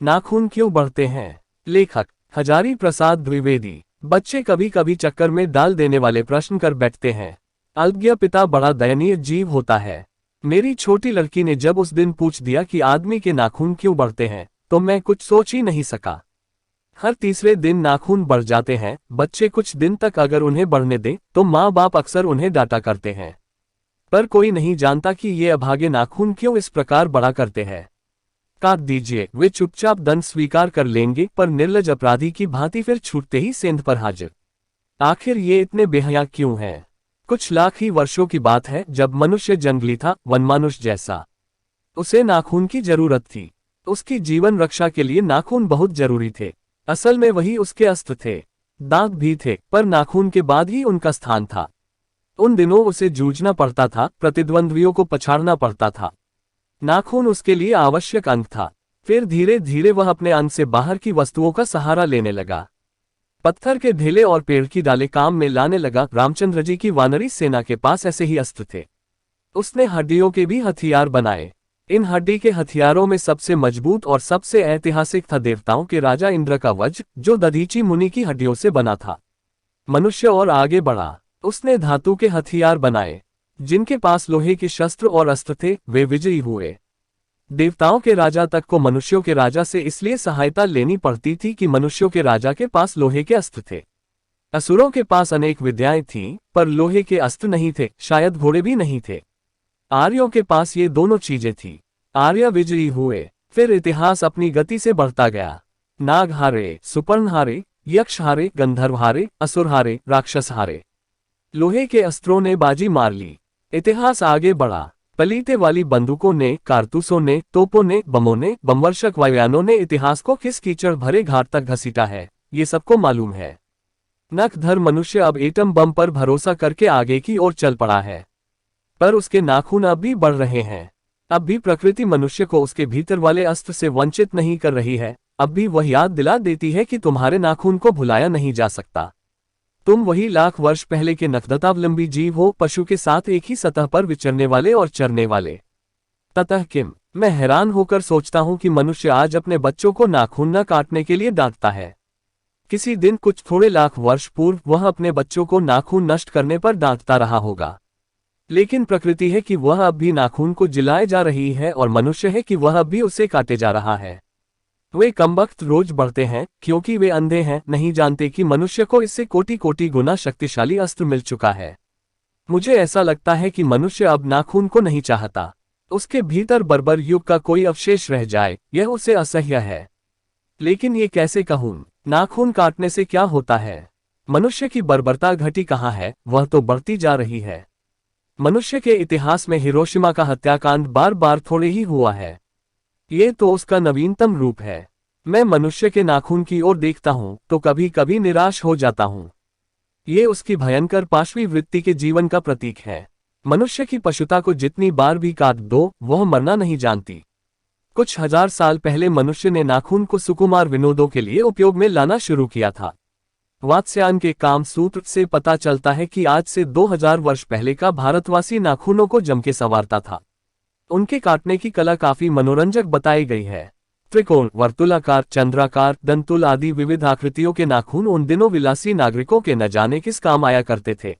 नाखून क्यों बढ़ते हैं? लेखक हजारी प्रसाद द्विवेदी। बच्चे कभी कभी चक्कर में डाल देने वाले प्रश्न कर बैठते हैं। अल्पज्ञ पिता बड़ा दयनीय जीव होता है। मेरी छोटी लड़की ने जब उस दिन पूछ दिया कि आदमी के नाखून क्यों बढ़ते हैं, तो मैं कुछ सोच ही नहीं सका। हर तीसरे दिन नाखून बढ़ जाते हैं। बच्चे कुछ दिन तक अगर उन्हें बढ़ने दें तो माँ बाप अक्सर उन्हें डांटा करते हैं, पर कोई नहीं जानता कि ये अभागे नाखून क्यों इस प्रकार बढ़ा करते हैं। काट दीजिए, वे चुपचाप दंड स्वीकार कर लेंगे, पर निर्लज अपराधी की भांति फिर छूटते ही सेंध पर हाजिर। आखिर ये इतने बेहया क्यों हैं? कुछ लाख ही वर्षों की बात है जब मनुष्य जंगली था, वनमानुष जैसा। उसे नाखून की जरूरत थी। उसकी जीवन रक्षा के लिए नाखून बहुत जरूरी थे। असल में वही उसके अस्त्र थे। दांत भी थे, पर नाखून के बाद ही उनका स्थान था। उन दिनों उसे जूझना पड़ता था, प्रतिद्वंद्वियों को पछाड़ना पड़ता था। नाखून उसके लिए आवश्यक अंग था। फिर धीरे धीरे वह अपने अंग से बाहर की वस्तुओं का सहारा लेने लगा। पत्थर के ढेले और पेड़ की डाले काम में लाने लगा। रामचंद्र जी की वानरी सेना के पास ऐसे ही अस्त्र थे। उसने हड्डियों के भी हथियार बनाए। इन हड्डी के हथियारों में सबसे मजबूत और सबसे ऐतिहासिक था देवताओं के राजा इंद्र का वज्र, जो दधीची मुनि की हड्डियों से बना था। मनुष्य और आगे बढ़ा। उसने धातु के हथियार बनाए। जिनके पास लोहे के शस्त्र और अस्त्र थे, वे विजयी हुए। देवताओं के राजा तक को मनुष्यों के राजा से इसलिए सहायता लेनी पड़ती थी कि मनुष्यों के राजा के पास लोहे के अस्त्र थे। असुरों के पास अनेक विद्याएं थीं, पर लोहे के अस्त्र नहीं थे, शायद घोड़े भी नहीं थे। आर्यों के पास ये दोनों चीजें थीं। आर्य विजयी हुए। फिर इतिहास अपनी गति से बढ़ता गया। नाग हारे, सुपर्ण हारे, यक्ष हारे, गंधर्व हारे, असुर हारे, राक्षस हारे। लोहे के अस्त्रों ने बाजी मार ली। इतिहास आगे बढ़ा। पलीते वाली बंदूकों ने, कारतूसों ने, तोपों ने, बमों ने, बमवर्षक वायुयानों ने इतिहास को किस कीचड़ भरे घाट तक घसीटा है, ये सबको मालूम है। नखधर मनुष्य अब एटम बम पर भरोसा करके आगे की ओर चल पड़ा है, पर उसके नाखून अब भी बढ़ रहे हैं। अब भी प्रकृति मनुष्य को उसके भीतर वाले अस्त्र से वंचित नहीं कर रही है। अब भी वह याद दिला देती है कि तुम्हारे नाखून को भुलाया नहीं जा सकता। तुम वही लाख वर्ष पहले के नखदतावलंबी जीव हो, पशु के साथ एक ही सतह पर विचरने वाले और चरने वाले। ततः किम, मैं हैरान होकर सोचता हूं कि मनुष्य आज अपने बच्चों को नाखून न काटने के लिए डांटता है। किसी दिन कुछ थोड़े लाख वर्ष पूर्व वह अपने बच्चों को नाखून नष्ट करने पर डांटता रहा होगा। लेकिन प्रकृति है कि वह अब भी नाखून को जिलाए जा रही है, और मनुष्य है कि वह अब भी उसे काटे जा रहा है। वे कमबख्त रोज बढ़ते हैं, क्योंकि वे अंधे हैं, नहीं जानते कि मनुष्य को इससे कोटि कोटि गुना शक्तिशाली अस्त्र मिल चुका है। मुझे ऐसा लगता है कि मनुष्य अब नाखून को नहीं चाहता। उसके भीतर बर्बर युग का कोई अवशेष रह जाए, यह उसे असह्य है। लेकिन ये कैसे कहूं? नाखून काटने से क्या होता है? मनुष्य की बर्बरता घटी कहाँ है? वह तो बढ़ती जा रही है। मनुष्य के इतिहास में हिरोशिमा का हत्याकांड बार बार थोड़े ही हुआ है। ये तो उसका नवीनतम रूप है। मैं मनुष्य के नाखून की ओर देखता हूं तो कभी कभी निराश हो जाता हूं। ये उसकी भयंकर पाशवी वृत्ति के जीवन का प्रतीक है। मनुष्य की पशुता को जितनी बार भी काट दो, वह मरना नहीं जानती। कुछ हजार साल पहले मनुष्य ने नाखून को सुकुमार विनोदों के लिए उपयोग में लाना शुरू किया था। वात्स्यायन के काम सूत्र से पता चलता है कि आज से 2000 वर्ष पहले का भारतवासी नाखूनों को जम के संवारता था। उनके काटने की कला काफी मनोरंजक बताई गई है। त्रिकोण, वर्तुलाकार, चंद्राकार, दंतुल आदि विविध आकृतियों के नाखून उन दिनों विलासी नागरिकों के न जाने किस काम आया करते थे।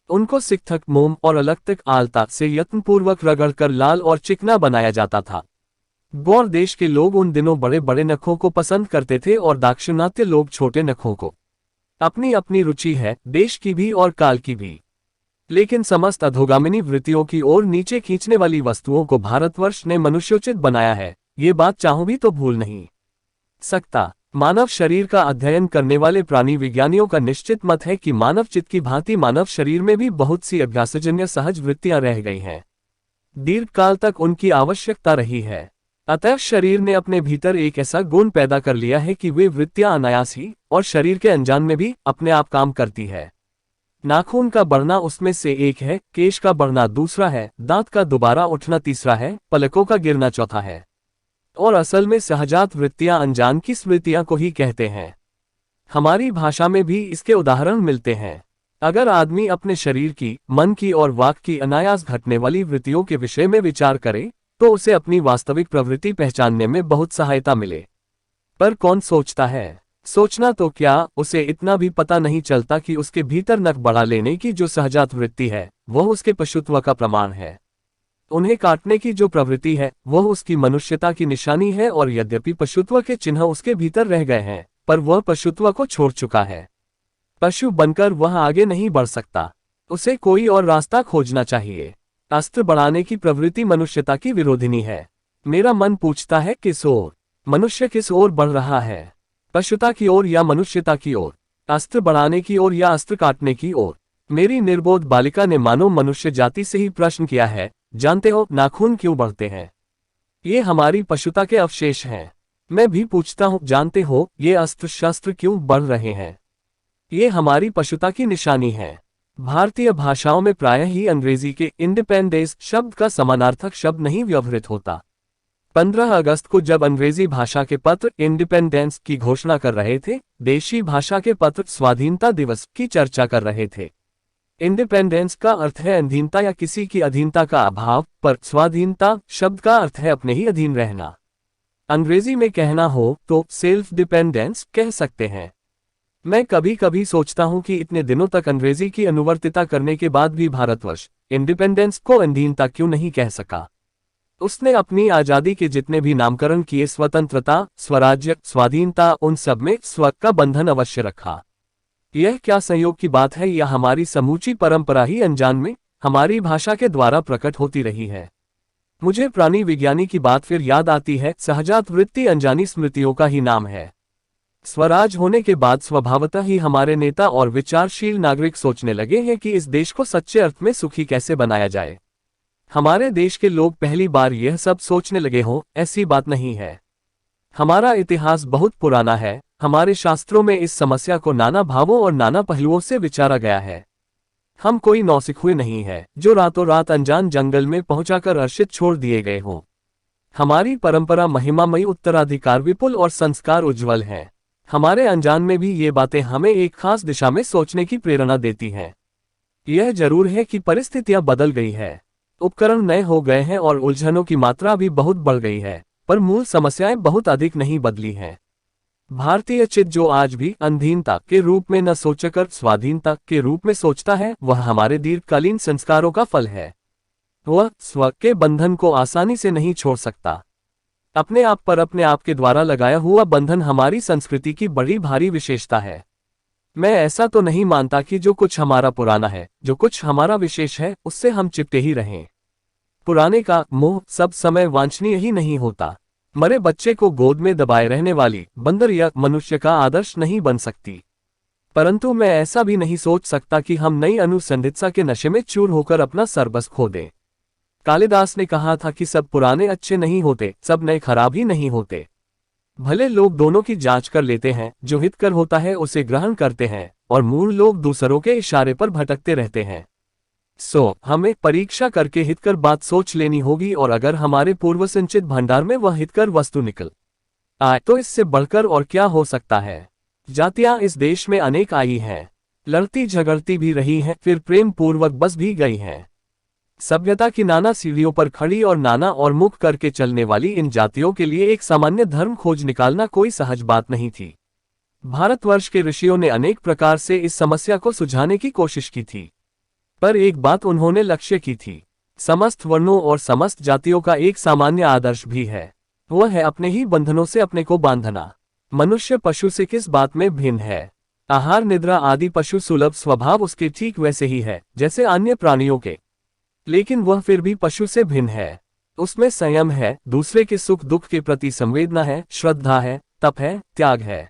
उनको सिकथक, मोम और अलक्तक आलता से यत्नपूर्वक रगड़कर लाल और चिकना बनाया जाता था। गौर देश के लोग उन दिनों बड़े बड़े नखों को पसंद करते थे और दाक्षिणात्य लोग छोटे नखों को। अपनी अपनी रुचि है, देश की भी और काल की भी। लेकिन समस्त अधोगामिनी वृत्तियों की ओर नीचे खींचने वाली वस्तुओं को भारतवर्ष ने मनुष्योचित बनाया है, ये बात चाहूं भी तो भूल नहीं सकता। मानव शरीर का अध्ययन करने वाले प्राणी विज्ञानियों का निश्चित मत है कि मानव चित्त की भांति मानव शरीर में भी बहुत सी अभ्यासजन्य सहज वृत्तियां रह गई हैं। दीर्घकाल तक उनकी आवश्यकता रही है। अतः शरीर ने अपने भीतर एक ऐसा गुण पैदा कर लिया है कि वे वृत्तियां अनायास ही और शरीर के अनजान में भी अपने आप काम करती है। नाखून का बढ़ना उसमें से एक है, केश का बढ़ना दूसरा है, दांत का दोबारा उठना तीसरा है, पलकों का गिरना चौथा है। और असल में सहजात वृत्तियां अनजान की स्मृतियां को ही कहते हैं। हमारी भाषा में भी इसके उदाहरण मिलते हैं। अगर आदमी अपने शरीर की, मन की और वाक की अनायास घटने वाली वृत्तियों के विषय में विचार करे तो उसे अपनी वास्तविक प्रवृत्ति पहचानने में बहुत सहायता मिले। पर कौन सोचता है? सोचना तो क्या, उसे इतना भी पता नहीं चलता कि उसके भीतर नख बढ़ा लेने की जो सहजात वृत्ति है वह उसके पशुत्व का प्रमाण है। उन्हें काटने की जो प्रवृत्ति है वह उसकी मनुष्यता की निशानी है, और यद्यपि पशुत्व के चिन्ह उसके भीतर रह गए हैं, पर वह पशुत्व को छोड़ चुका है। पशु बनकर वह आगे नहीं बढ़ सकता, उसे कोई और रास्ता खोजना चाहिए। अस्त्र बढ़ाने की प्रवृत्ति मनुष्यता की विरोधिनी है। मेरा मन पूछता है किस ओर? मनुष्य किस ओर बढ़ रहा है? पशुता की ओर या मनुष्यता की ओर? अस्त्र बढ़ाने की ओर या अस्त्र काटने की ओर? मेरी निर्बोध बालिका ने मानो मनुष्य जाति से ही प्रश्न किया है, जानते हो नाखून क्यों बढ़ते हैं? ये हमारी पशुता के अवशेष हैं। मैं भी पूछता हूँ, जानते हो ये अस्त्र शस्त्र क्यों बढ़ रहे हैं? ये हमारी पशुता की निशानी है। भारतीय भाषाओं में प्रायः ही अंग्रेजी के इंडिपेंडेंस शब्द का समानार्थक शब्द नहीं व्यवहृत होता। 15 अगस्त को जब अंग्रेजी भाषा के पत्र इंडिपेंडेंस की घोषणा कर रहे थे, देशी भाषा के पत्र स्वाधीनता दिवस की चर्चा कर रहे थे। इंडिपेंडेंस का अर्थ है अधीनता या किसी की अधीनता का अभाव, पर स्वाधीनता शब्द का अर्थ है अपने ही अधीन रहना। अंग्रेजी में कहना हो तो सेल्फ डिपेंडेंस कह सकते हैं। मैं कभी कभी सोचता हूं कि इतने दिनों तक अंग्रेजी की अनुवर्तिता करने के बाद भी भारतवर्ष इंडिपेंडेंस को अधीनता क्यों नहीं कह सका। उसने अपनी आजादी के जितने भी नामकरण किए, स्वतंत्रता, स्वराज्य, स्वाधीनता, उन सब में स्व का बंधन अवश्य रखा। यह क्या संयोग की बात है, या हमारी समूची परंपरा ही अनजान में हमारी भाषा के द्वारा प्रकट होती रही है। मुझे प्राणी विज्ञानी की बात फिर याद आती है, सहजात वृत्ति अनजानी स्मृतियों का ही नाम है। स्वराज होने के बाद स्वभावतः ही हमारे नेता और विचारशील नागरिक सोचने लगे हैं कि इस देश को सच्चे अर्थ में सुखी कैसे बनाया जाए। हमारे देश के लोग पहली बार यह सब सोचने लगे हों, ऐसी बात नहीं है। हमारा इतिहास बहुत पुराना है। हमारे शास्त्रों में इस समस्या को नाना भावों और नाना पहलुओं से विचारा गया है। हम कोई नौसिखुए नहीं है जो रातों रात अनजान जंगल में पहुंचाकर अर्शित छोड़ दिए गए हों। हमारी परंपरा महिमामयी, उत्तराधिकार विपुल और संस्कार उज्ज्वल हैं। हमारे अनजान में भी ये बातें हमें एक खास दिशा में सोचने की प्रेरणा देती हैं। यह जरूर है कि परिस्थितियां बदल गई है, उपकरण नए हो गए हैं और उलझनों की मात्रा भी बहुत बढ़ गई है, पर मूल समस्याएं बहुत अधिक नहीं बदली हैं। भारतीय चित्त जो आज भी अधीनता के रूप में न सोचकर स्वाधीनता के रूप में सोचता है, वह हमारे दीर्घकालीन संस्कारों का फल है। वह स्व के बंधन को आसानी से नहीं छोड़ सकता। अपने आप पर अपने आप के द्वारा लगाया हुआ बंधन हमारी संस्कृति की बड़ी भारी विशेषता है। मैं ऐसा तो नहीं मानता कि जो कुछ हमारा पुराना है, जो कुछ हमारा विशेष है, उससे हम चिपटे ही रहें। पुराने का मोह सब समय वांछनीय ही नहीं होता। मरे बच्चे को गोद में दबाए रहने वाली बंदर या मनुष्य का आदर्श नहीं बन सकती। परंतु मैं ऐसा भी नहीं सोच सकता कि हम नई अनुसंधित्सा के नशे में चूर होकर अपना सरबस खो दें। कालिदास ने कहा था कि सब पुराने अच्छे नहीं होते, सब नए खराब ही नहीं होते। भले लोग दोनों की जांच कर लेते हैं, जो हितकर होता है उसे ग्रहण करते हैं, और मूल लोग दूसरों के इशारे पर भटकते रहते हैं। हमें परीक्षा करके हितकर बात सोच लेनी होगी, और अगर हमारे पूर्व संचित भंडार में वह हितकर वस्तु निकल आए तो इससे बढ़कर और क्या हो सकता है। जातियां इस देश में अनेक आई हैं, लड़ती झगड़ती भी रही हैं, फिर प्रेम पूर्वक बस भी गई हैं। सभ्यता की नाना सीढ़ियों पर खड़ी और नाना और मुख करके चलने वाली इन जातियों के लिए एक सामान्य धर्म खोज निकालना कोई सहज बात नहीं थी। भारतवर्ष के ऋषियों ने अनेक प्रकार से इस समस्या को सुलझाने की कोशिश की थी, पर एक बात उन्होंने लक्ष्य की थी। समस्त वर्णों और समस्त जातियों का एक सामान्य आदर्श भी है, वह है अपने ही बंधनों से अपने को बांधना। मनुष्य पशु से किस बात में भिन्न है? आहार निद्रा आदि पशु सुलभ स्वभाव उसके ठीक वैसे ही है जैसे अन्य प्राणियों के, लेकिन वह फिर भी पशु से भिन्न है। उसमें संयम है, दूसरे के सुख दुख के प्रति संवेदना है, श्रद्धा है, तप है, त्याग है।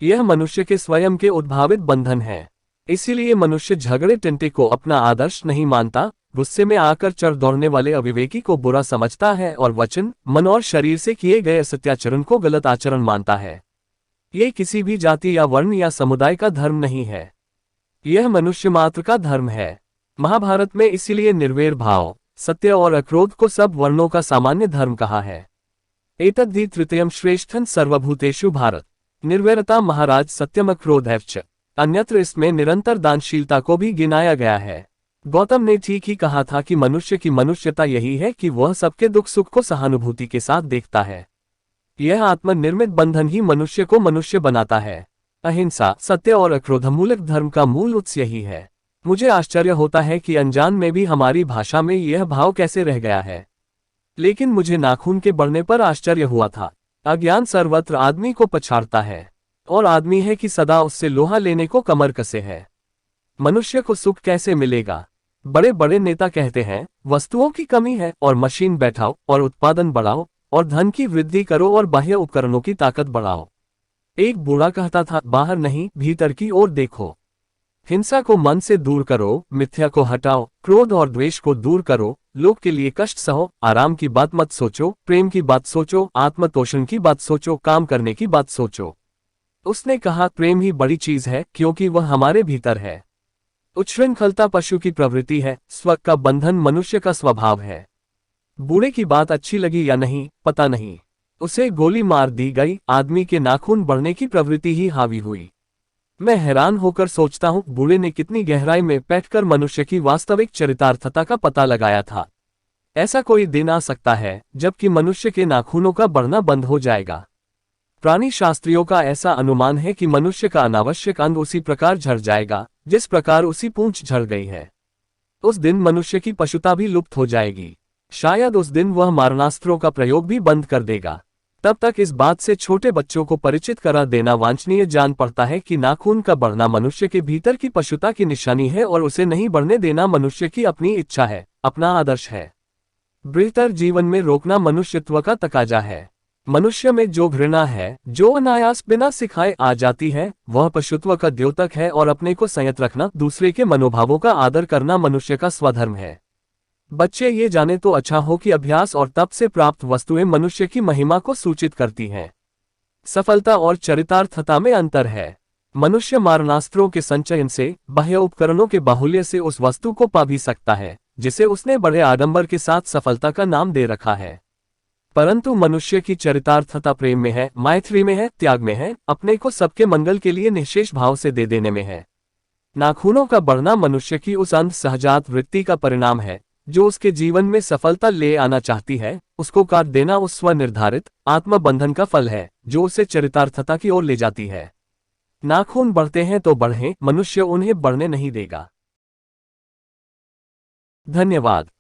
यह मनुष्य के स्वयं के उद्भावित बंधन है। इसीलिए मनुष्य झगड़े टिंटे को अपना आदर्श नहीं मानता, गुस्से में आकर चढ़ दौड़ने वाले अविवेकी को बुरा समझता है और वचन, मन और शरीर से किए गए असत्याचरण को गलत आचरण मानता है। ये किसी भी जाति या वर्ण या समुदाय का धर्म नहीं है, यह मनुष्य मात्र का धर्म है। महाभारत में इसीलिए निर्वैर भाव, सत्य और अक्रोध को सब वर्णों का सामान्य धर्म कहा है। एतद्धि तृतीयम श्रेष्ठं सर्वभूतेषु भारत। निर्वैरता महाराज सत्यम अक्रोधैश्च। अन्यत्र इसमें निरंतर दानशीलता को भी गिनाया गया है। गौतम ने ठीक ही कहा था कि मनुष्य की मनुष्यता यही है कि वह सबके दुख सुख को सहानुभूति के साथ देखता है। यह आत्मनिर्मित बंधन ही मनुष्य को मनुष्य बनाता है। अहिंसा, सत्य और अक्रोधमूलक धर्म का मूल उत्स यही है। मुझे आश्चर्य होता है कि अनजान में भी हमारी भाषा में यह भाव कैसे रह गया है। लेकिन मुझे नाखून के बढ़ने पर आश्चर्य हुआ था। अज्ञान सर्वत्र आदमी को पछाड़ता है, और आदमी है कि सदा उससे लोहा लेने को कमर कसे है। मनुष्य को सुख कैसे मिलेगा? बड़े बड़े नेता कहते हैं वस्तुओं की कमी है और मशीन बैठाओ और उत्पादन बढ़ाओ और धन की वृद्धि करो और बाह्य उपकरणों की ताकत बढ़ाओ। एक बूढ़ा कहता था बाहर नहीं भीतर की ओर देखो। हिंसा को मन से दूर करो, मिथ्या को हटाओ, क्रोध और द्वेष को दूर करो, लोग के लिए कष्ट सहो, आराम की बात मत सोचो, प्रेम की बात सोचो, आत्मतोषण की बात सोचो, काम करने की बात सोचो। उसने कहा प्रेम ही बड़ी चीज है क्योंकि वह हमारे भीतर है। उच्छृंखलता पशु की प्रवृत्ति है, स्व का बंधन मनुष्य का स्वभाव है। बूढ़े की बात अच्छी लगी या नहीं पता नहीं, उसे गोली मार दी गई, आदमी के नाखून बढ़ने की प्रवृत्ति ही हावी हुई। मैं हैरान होकर सोचता हूँ बूढ़े ने कितनी गहराई में बैठकर मनुष्य की वास्तविक चरितार्थता का पता लगाया था। ऐसा कोई दिन आ सकता है जबकि मनुष्य के नाखूनों का बढ़ना बंद हो जाएगा। प्राणी शास्त्रियों का ऐसा अनुमान है कि मनुष्य का अनावश्यक अंग उसी प्रकार झड़ जाएगा जिस प्रकार उसी पूंछ झड़ गई है। उस दिन मनुष्य की पशुता भी लुप्त हो जाएगी। शायद उस दिन वह मारणास्त्रों का प्रयोग भी बंद कर देगा। तब तक इस बात से छोटे बच्चों को परिचित करा देना वांछनीय जान पड़ता है कि नाखून का बढ़ना मनुष्य के भीतर की पशुता की निशानी है और उसे नहीं बढ़ने देना मनुष्य की अपनी इच्छा है, अपना आदर्श है। बेहतर जीवन में रोकना मनुष्यत्व का तकाजा है। मनुष्य में जो घृणा है, जो अनायास बिना सिखाए आ जाती है, वह पशुत्व का द्योतक है और अपने को संयत रखना, दूसरे के मनोभावों का आदर करना मनुष्य का स्वधर्म है। बच्चे ये जाने तो अच्छा हो कि अभ्यास और तप से प्राप्त वस्तुएं मनुष्य की महिमा को सूचित करती हैं। सफलता और चरितार्थता में अंतर है। मनुष्य मारणास्त्रों के संचयन से, बाह्य उपकरणों के बाहुल्य से उस वस्तु को पा भी सकता है जिसे उसने बड़े आडंबर के साथ सफलता का नाम दे रखा है। परंतु मनुष्य की चरितार्थता प्रेम में है, मैत्री में है, त्याग में है, अपने को सबके मंगल के लिए निःशेष भाव से दे देने में है। नाखूनों का बढ़ना मनुष्य की उस अंध सहजात वृत्ति का परिणाम है जो उसके जीवन में सफलता ले आना चाहती है। उसको काट देना उस स्वनिर्धारित आत्मबंधन का फल है जो उसे चरितार्थता की ओर ले जाती है। नाखून बढ़ते हैं तो बढ़ें, मनुष्य उन्हें बढ़ने नहीं देगा। धन्यवाद।